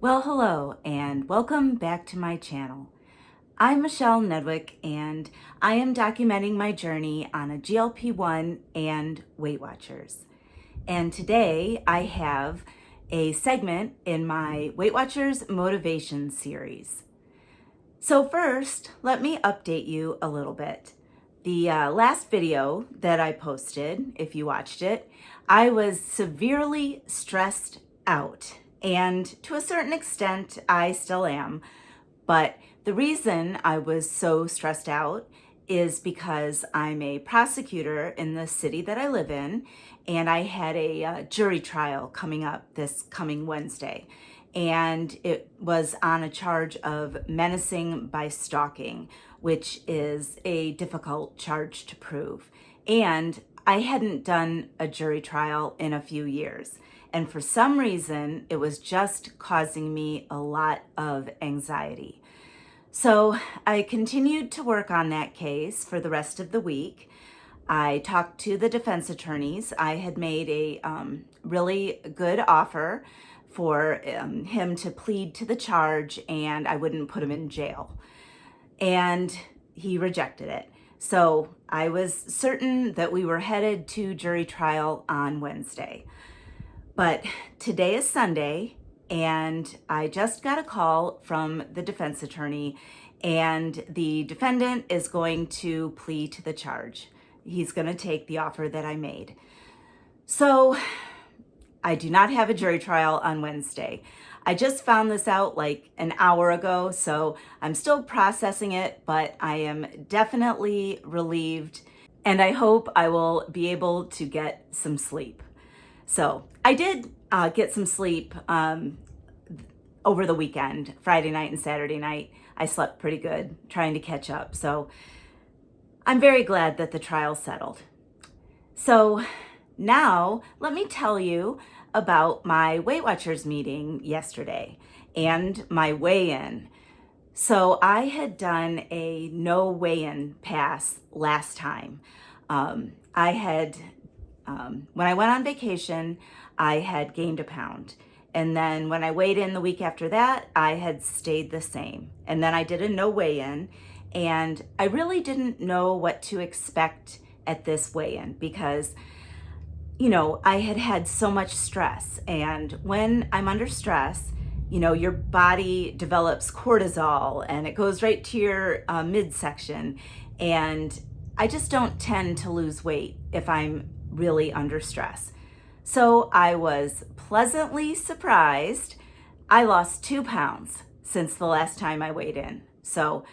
Well, hello and welcome back to my channel. I'm Michelle Nedwick and I am documenting my journey on a GLP-1 and Weight Watchers. And today I have a segment in my Weight Watchers Motivation series. So first, let me update you a little bit. The last video that I posted, if you watched it, I was severely stressed out. And to a certain extent, I still am. But the reason I was so stressed out is because I'm a prosecutor in the city that I live in, and I had a jury trial coming up this coming Wednesday. And it was on a charge of menacing by stalking, which is a difficult charge to prove. And I hadn't done a jury trial in a few years. And for some reason, it was just causing me a lot of anxiety. So I continued to work on that case for the rest of the week. I talked to the defense attorneys. I had made a really good offer for him to plead to the charge and I wouldn't put him in jail. And he rejected it. So I was certain that we were headed to jury trial on Wednesday. But today is Sunday, and I just got a call from the defense attorney, and the defendant is going to plead to the charge. He's going to take the offer that I made. So I do not have a jury trial on Wednesday. I just found this out like an hour ago, so I'm still processing it, but I am definitely relieved, and I hope I will be able to get some sleep. So I did get some sleep over the weekend, Friday night and Saturday night. I slept pretty good, trying to catch up. So I'm very glad that the trial settled. So now let me tell you about my Weight Watchers meeting yesterday and my weigh-in. So I had done a no weigh-in pass last time. When I went on vacation, I had gained a pound. And then when I weighed in the week after that, I had stayed the same. And then I did a no weigh-in, and I really didn't know what to expect at this weigh-in because, I had had so much stress. And when I'm under stress, your body develops cortisol and it goes right to your midsection. And I just don't tend to lose weight if I'm really under stress. So I was pleasantly surprised. I lost 2 pounds since the last time I weighed in. So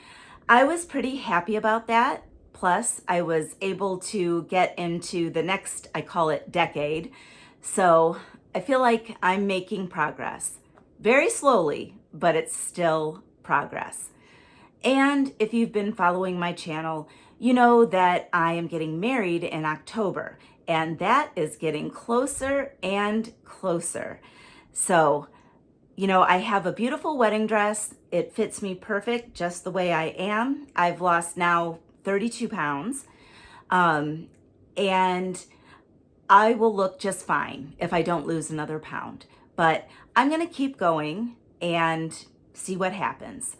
I was pretty happy about that. Plus, I was able to get into the next, I call it decade. So I feel like I'm making progress. Very slowly, but it's still progress. And if you've been following my channel, you know that I am getting married in October, and that is getting closer and closer. So, I have a beautiful wedding dress. It fits me perfect just the way I am. I've lost now 32 pounds, and I will look just fine if I don't lose another pound. But I'm going to keep going and see what happens.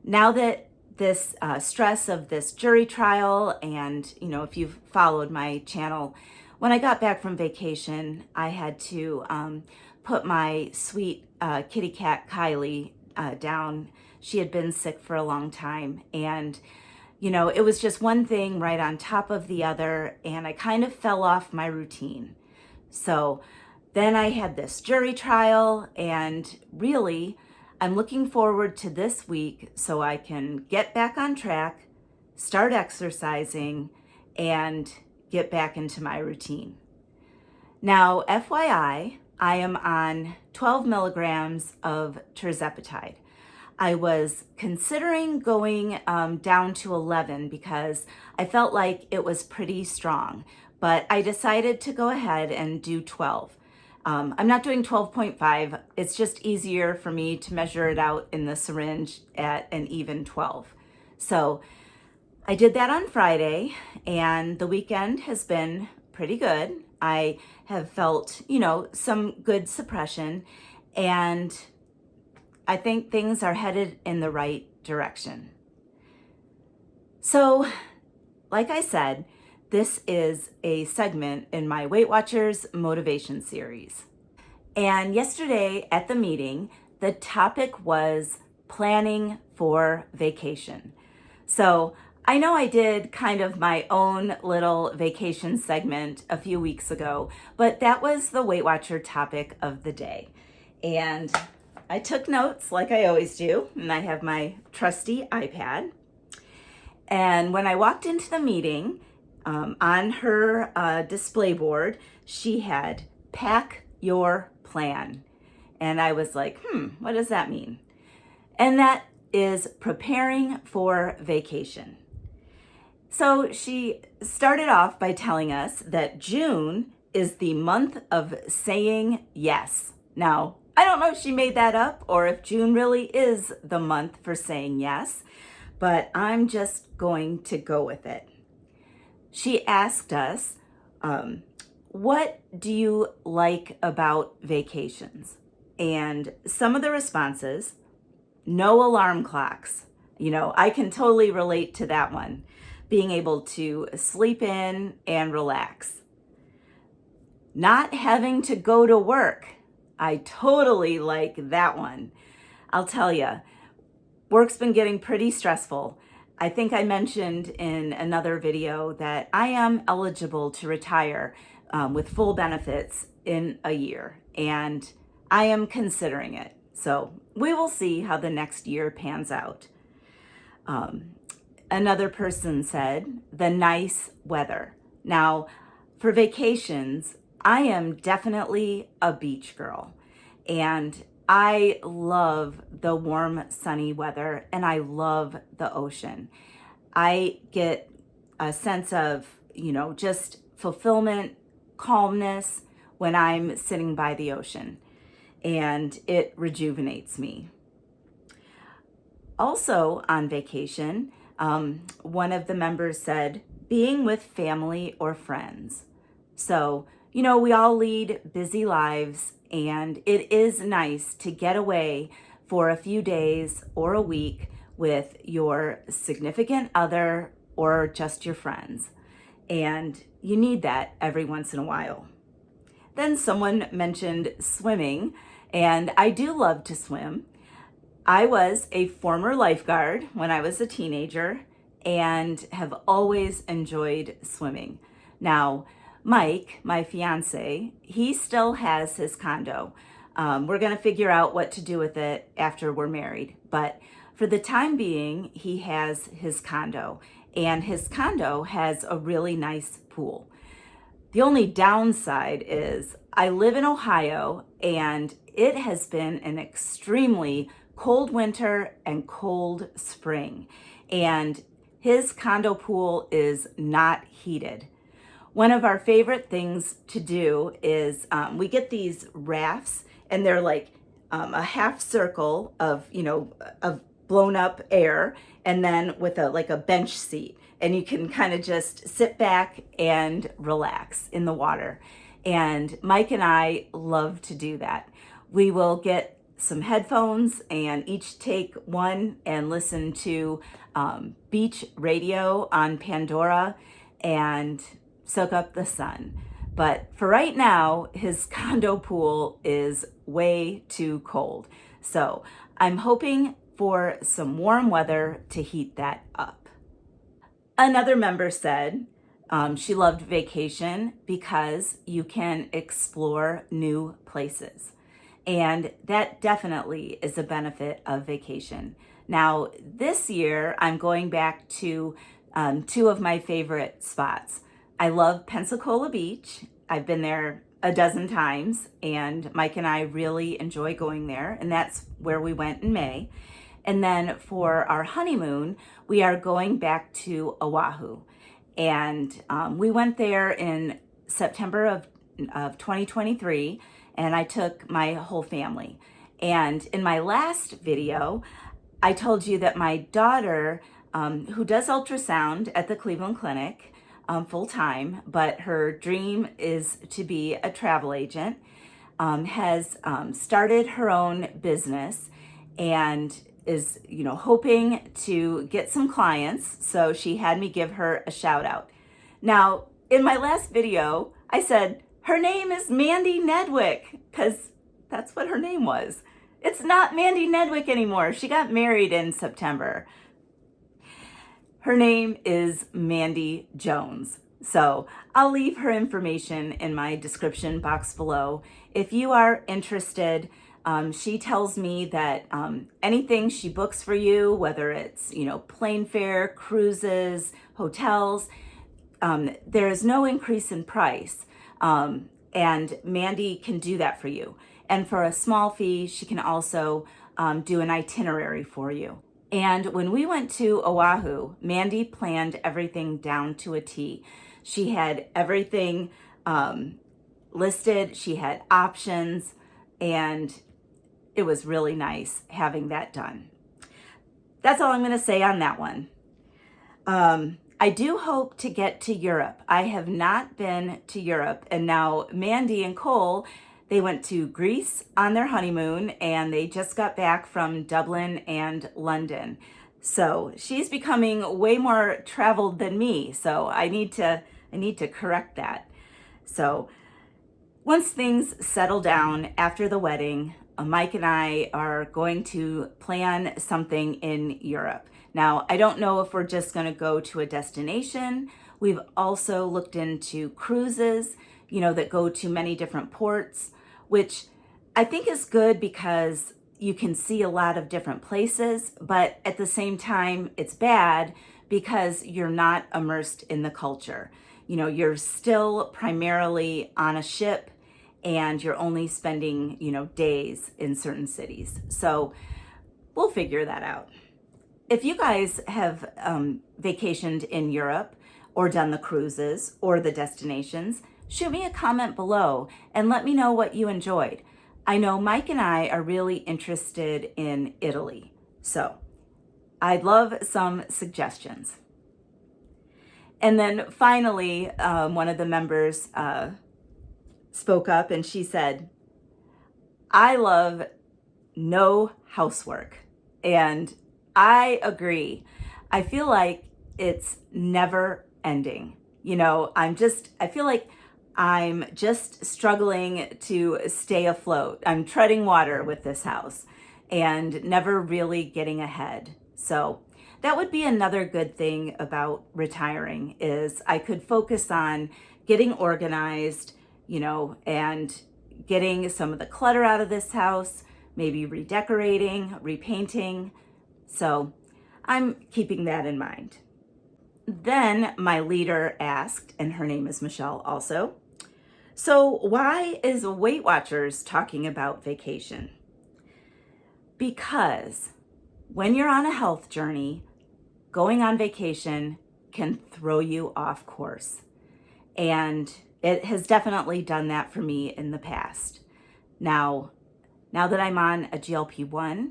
Now that this stress of this jury trial, and if you've followed my channel, when I got back from vacation, I had to put my sweet kitty cat Kylie down. She had been sick for a long time, and it was just one thing right on top of the other, and I kind of fell off my routine. So then I had this jury trial, and really I'm looking forward to this week so I can get back on track, start exercising, and get back into my routine. Now, FYI, I am on 12 milligrams of TIRZEPATIDE. I was considering going down to 11 because I felt like it was pretty strong, but I decided to go ahead and do 12. I'm not doing 12.5. It's just easier for me to measure it out in the syringe at an even 12. So I did that on Friday, and the weekend has been pretty good. I have felt, some good suppression, and I think things are headed in the right direction. So, like I said, this is a segment in my Weight Watchers motivation series. And yesterday at the meeting, the topic was planning for vacation. So I know I did kind of my own little vacation segment a few weeks ago, but that was the Weight Watcher topic of the day. And I took notes like I always do, and I have my trusty iPad. And when I walked into the meeting, on her display board, she had pack your plan. And I was like, what does that mean? And that is preparing for vacation. So she started off by telling us that June is the month of saying yes. Now, I don't know if she made that up or if June really is the month for saying yes, but I'm just going to go with it. She asked us, what do you like about vacations? And some of the responses, no alarm clocks. I can totally relate to that one. Being able to sleep in and relax. Not having to go to work. I totally like that one. I'll tell you, work's been getting pretty stressful. I think I mentioned in another video that I am eligible to retire with full benefits in a year, and I am considering it. So we will see how the next year pans out. Another person said, the nice weather. Now, for vacations, I am definitely a beach girl, and I love the warm, sunny weather, and I love the ocean. I get a sense of, just fulfillment, calmness when I'm sitting by the ocean, and it rejuvenates me. Also on vacation, one of the members said, being with family or friends. So, we all lead busy lives, and it is nice to get away for a few days or a week with your significant other or just your friends. And you need that every once in a while. Then someone mentioned swimming, and I do love to swim. I was a former lifeguard when I was a teenager and have always enjoyed swimming. Now, Mike, my fiance, he still has his condo. We're going to figure out what to do with it after we're married. But for the time being, he has his condo, and his condo has a really nice pool. The only downside is I live in Ohio, and it has been an extremely cold winter and cold spring, and his condo pool is not heated. One of our favorite things to do is we get these rafts, and they're like a half circle of blown up air, and then with a bench seat, and you can kind of just sit back and relax in the water. And Mike and I love to do that. We will get some headphones and each take one and listen to beach radio on Pandora and soak up the sun. But for right now, his condo pool is way too cold. So I'm hoping for some warm weather to heat that up. Another member said she loved vacation because you can explore new places. And that definitely is a benefit of vacation. Now, this year, I'm going back to two of my favorite spots. I love Pensacola Beach. I've been there a dozen times, and Mike and I really enjoy going there, and that's where we went in May. And then for our honeymoon, we are going back to Oahu. And we went there in September of 2023, and I took my whole family. And in my last video, I told you that my daughter, who does ultrasound at the Cleveland Clinic full time, but her dream is to be a travel agent, has started her own business. and is, hoping to get some clients. So she had me give her a shout out. Now, in my last video, I said, her name is Mandy Nedwick, because that's what her name was. It's not Mandy Nedwick anymore. She got married in September. Her name is Mandy Jones. So I'll leave her information in my description box below. If you are interested, she tells me that anything she books for you, whether it's, plane fare, cruises, hotels, there is no increase in price. And Mandy can do that for you. And for a small fee, she can also do an itinerary for you. And when we went to Oahu, Mandy planned everything down to a T. She had everything listed, she had options, and it was really nice having that done. That's all I'm going to say on that one. I do hope to get to Europe. I have not been to Europe, and now Mandy and Cole, they went to Greece on their honeymoon, and they just got back from Dublin and London. So she's becoming way more traveled than me. So I need to correct that. So once things settle down after the wedding, Mike and I are going to plan something in Europe. Now, I don't know if we're just going to go to a destination. We've also looked into cruises, that go to many different ports, which I think is good because you can see a lot of different places, but at the same time, it's bad because you're not immersed in the culture. You're still primarily on a ship and you're only spending, days in certain cities. So we'll figure that out. If you guys have vacationed in Europe or done the cruises or the destinations, shoot me a comment below and let me know what you enjoyed. I know Mike and I are really interested in Italy, so I'd love some suggestions. And then finally, one of the members spoke up and she said, I love no housework. And I agree. I feel like it's never ending. I feel like I'm just struggling to stay afloat. I'm treading water with this house and never really getting ahead. So that would be another good thing about retiring is I could focus on getting organized, and getting some of the clutter out of this house, maybe redecorating, repainting. So I'm keeping that in mind. Then my leader asked, and her name is Michelle also, so why is Weight Watchers talking about vacation? Because when you're on a health journey, going on vacation can throw you off course. And it has definitely done that for me in the past. Now that I'm on a GLP-1,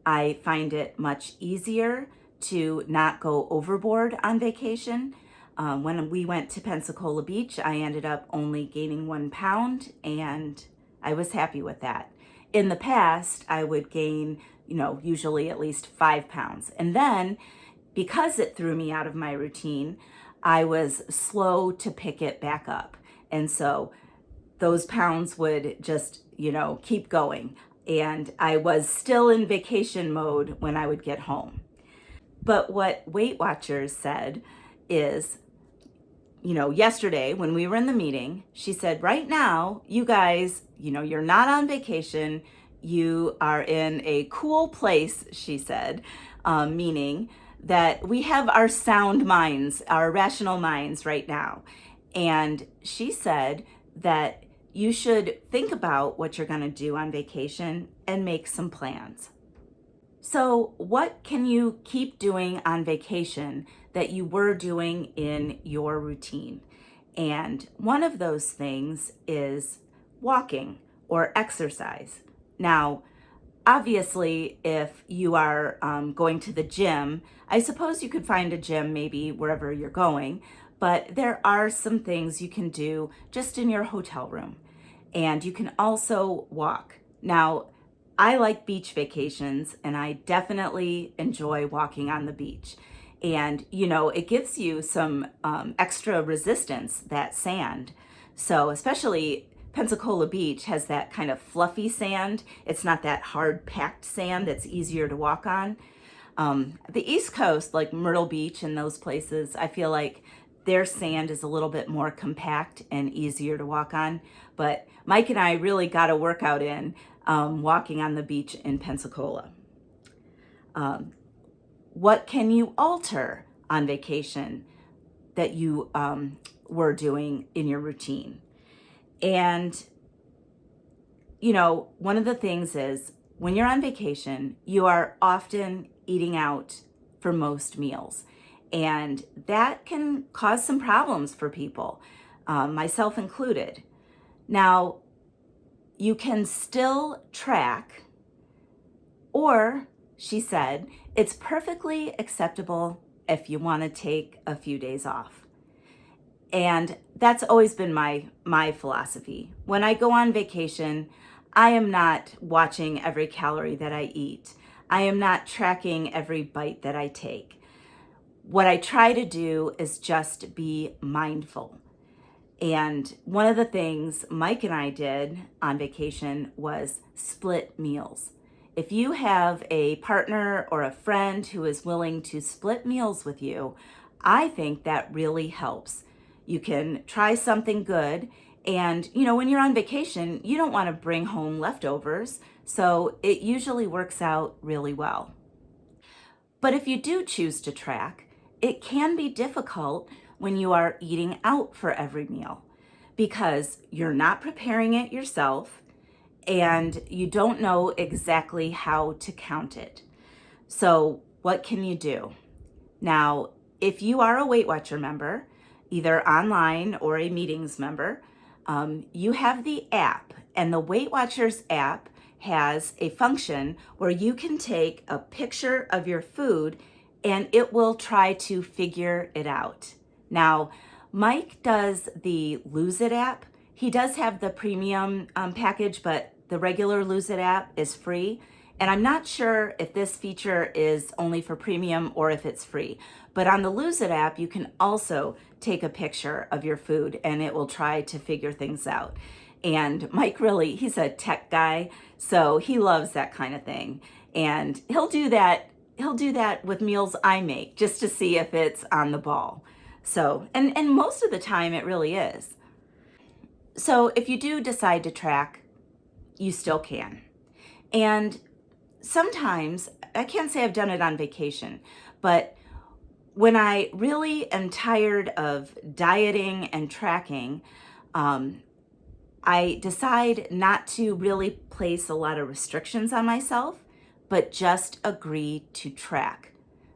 I find it much easier to not go overboard on vacation. When we went to Pensacola Beach, I ended up only gaining 1 pound, and I was happy with that. In the past, I would gain, usually at least 5 pounds. And then, because it threw me out of my routine, I was slow to pick it back up. And so those pounds would just, keep going. And I was still in vacation mode when I would get home. But what Weight Watchers said is, yesterday when we were in the meeting, she said, right now, you guys, you're not on vacation. You are in a cool place, she said, meaning that we have our sound minds, our rational minds right now. And she said that you should think about what you're going to do on vacation and make some plans. So what can you keep doing on vacation that you were doing in your routine? And one of those things is walking or exercise. Now, obviously, if you are going to the gym, I suppose you could find a gym maybe wherever you're going, but there are some things you can do just in your hotel room. And you can also walk. Now, I like beach vacations, and I definitely enjoy walking on the beach. And, it gives you some extra resistance, that sand. So, especially Pensacola Beach has that kind of fluffy sand. It's not that hard packed sand that's easier to walk on. The East Coast, like Myrtle Beach and those places, I feel like their sand is a little bit more compact and easier to walk on. But Mike and I really got a workout in walking on the beach in Pensacola. What can you alter on vacation that you were doing in your routine? And, one of the things is when you're on vacation, you are often eating out for most meals. And that can cause some problems for people, myself included. Now, you can still track, or she said, it's perfectly acceptable if you want to take a few days off. And that's always been my philosophy. When I go on vacation, I am not watching every calorie that I eat. I am not tracking every bite that I take. What I try to do is just be mindful. And one of the things Mike and I did on vacation was split meals. If you have a partner or a friend who is willing to split meals with you, I think that really helps. You can try something good. And, when you're on vacation, you don't want to bring home leftovers. So it usually works out really well. But if you do choose to track, it can be difficult when you are eating out for every meal because you're not preparing it yourself and you don't know exactly how to count it. So, what can you do? Now, if you are a Weight Watcher member, either online or a meetings member, you have the app, and the Weight Watchers app has a function where you can take a picture of your food and it will try to figure it out. Now, Mike does the Lose It app. He does have the premium package, but the regular Lose It app is free. And I'm not sure if this feature is only for premium or if it's free. But on the Lose It app, you can also take a picture of your food and it will try to figure things out. And Mike he's a tech guy, so he loves that kind of thing. And he'll do that with meals I make just to see if it's on the ball. So, and most of the time it really is. So if you do decide to track, you still can. And sometimes, I can't say I've done it on vacation, but when I really am tired of dieting and tracking, I decide not to really place a lot of restrictions on myself, but just agree to track.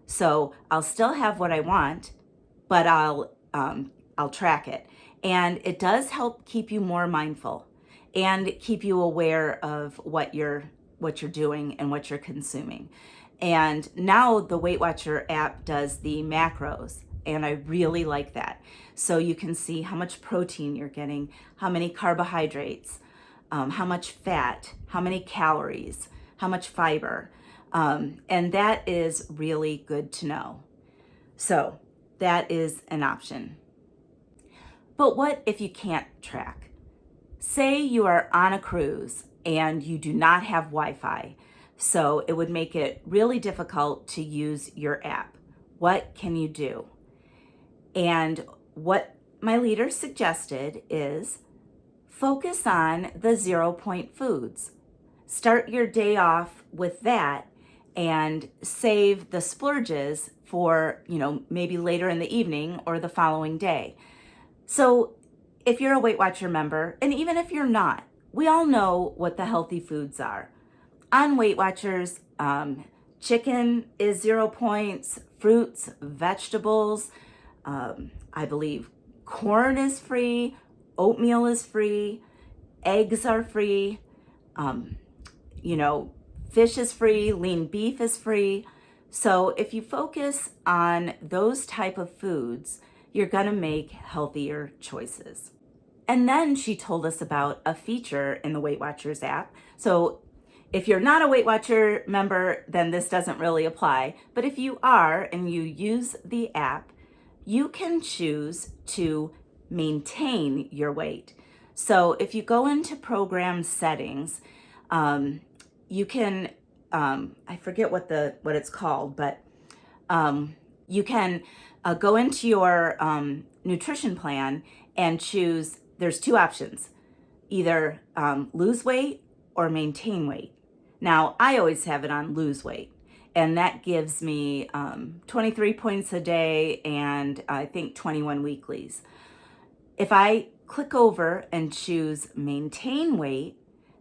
So I'll still have what I want, but I'll track it. And it does help keep you more mindful and keep you aware of what you're doing and what you're consuming. And now the Weight Watcher app does the macros, and I really like that. So you can see how much protein you're getting, how many carbohydrates, how much fat, how many calories, how much fiber. And that is really good to know. So that is an option. But what if you can't track? Say you are on a cruise and you do not have Wi-Fi, so it would make it really difficult to use your app. What can you do? And what my leader suggested is focus on the 0-point foods. Start your day off with that and save the splurges for, maybe later in the evening or the following day. So if you're a Weight Watcher member, and even if you're not, we all know what the healthy foods are. On Weight Watchers, chicken is 0 points, fruits, vegetables, I believe corn is free, oatmeal is free, eggs are free, fish is free, lean beef is free. So if you focus on those type of foods, you're gonna make healthier choices. And then she told us about a feature in the Weight Watchers app. So If you're not a Weight Watcher member, then this doesn't really apply. But if you are and you use the app, you can choose to maintain your weight. So if you go into program settings, you can, I forget what it's called, but you can go into your nutrition plan and choose, there's two options, either lose weight or maintain weight. Now, I always have it on lose weight, and that gives me 23 points a day and I think 21 weeklies. If I click over and choose maintain weight,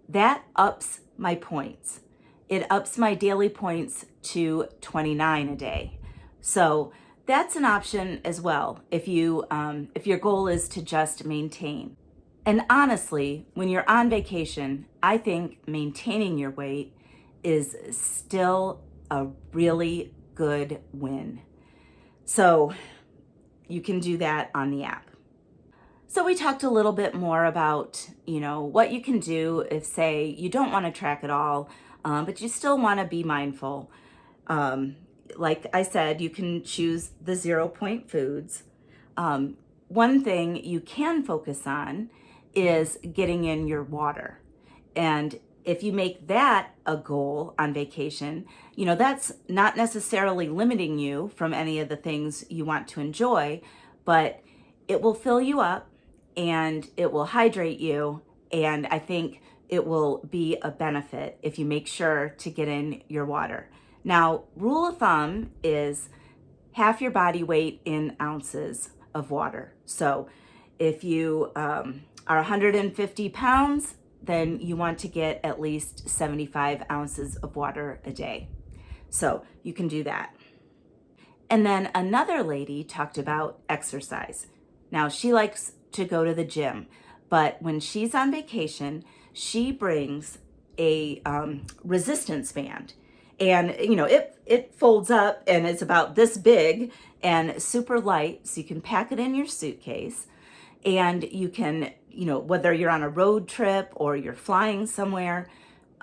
that ups my points. It ups my daily points to 29 a day. So that's an option as well if your goal is to just maintain. And honestly, when you're on vacation, I think maintaining your weight is still a really good win. So you can do that on the app. So we talked a little bit more about, what you can do if, say, you don't want to track it all, but you still want to be mindful. Like I said, you can choose the 0-point foods. One thing you can focus on is getting in your water. And if you make that a goal on vacation, that's not necessarily limiting you from any of the things you want to enjoy, but it will fill you up and it will hydrate you. And I think it will be a benefit if you make sure to get in your water. Now, rule of thumb is half your body weight in ounces of water. So if you are 150 pounds, then you want to get at least 75 ounces of water a day. So you can do that. And then another lady talked about exercise. Now, she likes to go to the gym, but when she's on vacation, she brings a resistance band. And, it folds up and it's about this big and super light, so you can pack it in your suitcase. And you can, whether you're on a road trip or you're flying somewhere,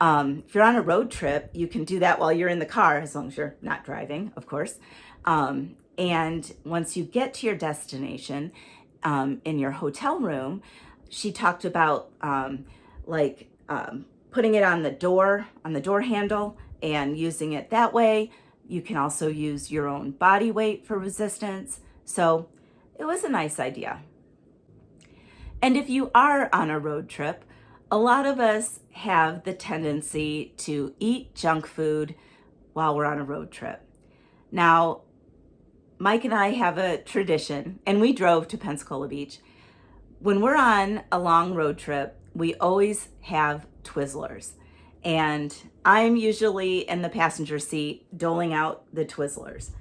if you're on a road trip, you can do that while you're in the car, as long as you're not driving, of course. And once you get to your destination, in your hotel room, she talked about putting it on the door handle and using it that way. You can also use your own body weight for resistance. So it was a nice idea. And if you are on a road trip, a lot of us have the tendency to eat junk food while we're on a road trip. Now, Mike and I have a tradition, and we drove to Pensacola Beach. When we're on a long road trip, we always have Twizzlers. And I'm usually in the passenger seat doling out the Twizzlers.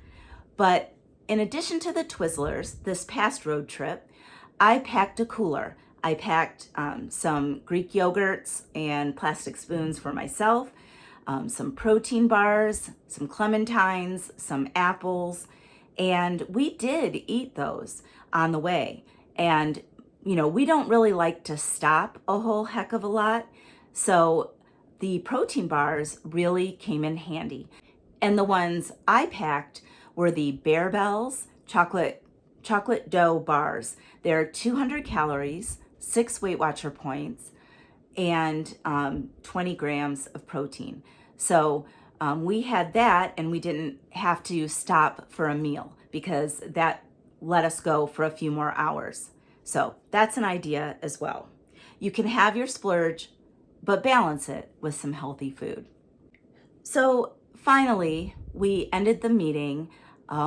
But in addition to the Twizzlers, this past road trip, I packed a cooler. I packed some Greek yogurts and plastic spoons for myself, some protein bars, some clementines, some apples, and we did eat those on the way. And, we don't really like to stop a whole heck of a lot, so the protein bars really came in handy. And the ones I packed were the Bear Bells chocolate dough bars. They're 200 calories, 6 Weight Watcher points, and 20 grams of protein. So we had that, and we didn't have to stop for a meal because that let us go for a few more hours. So that's an idea as well. You can have your splurge, but balance it with some healthy food. So finally, we ended the meeting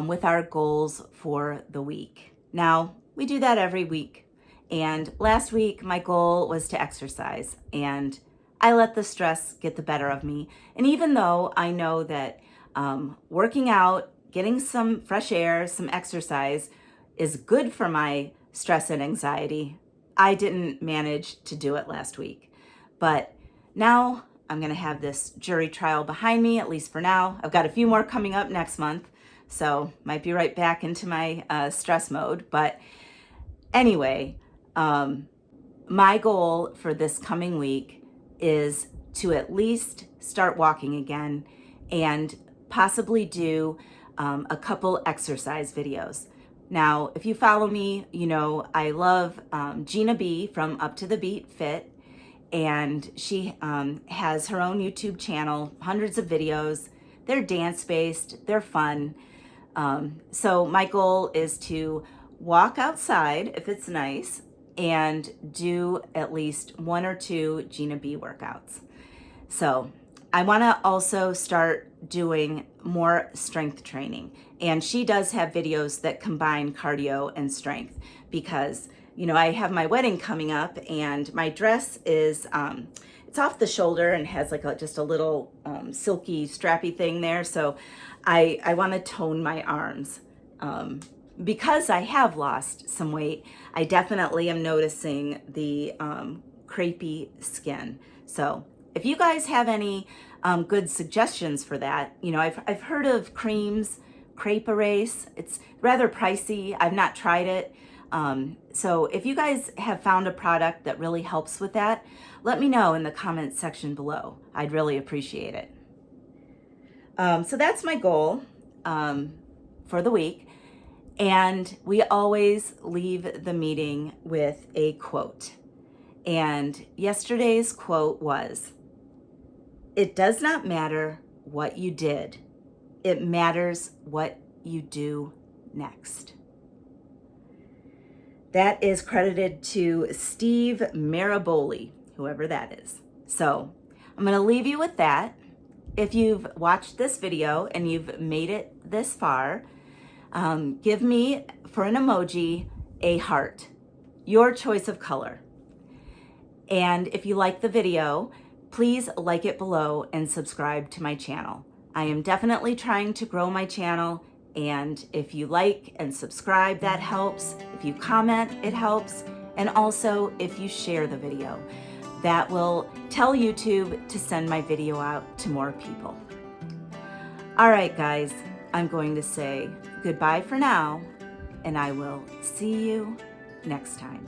with our goals for the week. Now, we do that every week. And last week, my goal was to exercise, and I let the stress get the better of me. And even though I know that working out, getting some fresh air, some exercise is good for my stress and anxiety, I didn't manage to do it last week. But now I'm going to have this jury trial behind me, at least for now. I've got a few more coming up next month, so might be right back into my stress mode. But anyway, my goal for this coming week is to at least start walking again and possibly do a couple exercise videos. Now, if you follow me, you know I love Gina B from Up to the Beat Fit, and she has her own YouTube channel, hundreds of videos. They're dance-based, they're fun. So my goal is to walk outside if it's nice and do at least 1 or 2 Gina B workouts. So I want to also start doing more strength training. And she does have videos that combine cardio and strength because, you know, I have my wedding coming up and my dress is, it's off the shoulder and has like just a little silky strappy thing there. So I want to tone my arms. Because I have lost some weight, I definitely am noticing the crepey skin. So if you guys have any good suggestions for that, you know, I've heard of creams, Crepe Erase. It's rather pricey. I've not tried it. So if you guys have found a product that really helps with that, let me know in the comments section below. I'd really appreciate it. So that's my goal for the week. And we always leave the meeting with a quote. And yesterday's quote was, "It does not matter what you did. It matters what you do next." That is credited to Steve Maraboli, whoever that is. So I'm going to leave you with that. If you've watched this video and you've made it this far, give me, for an emoji, a heart, your choice of color. And if you like the video, please like it below and subscribe to my channel. I am definitely trying to grow my channel, and if you like and subscribe, that helps. If you comment, it helps. And also, if you share the video, that will tell YouTube to send my video out to more people. All right, guys, I'm going to say goodbye for now, and I will see you next time.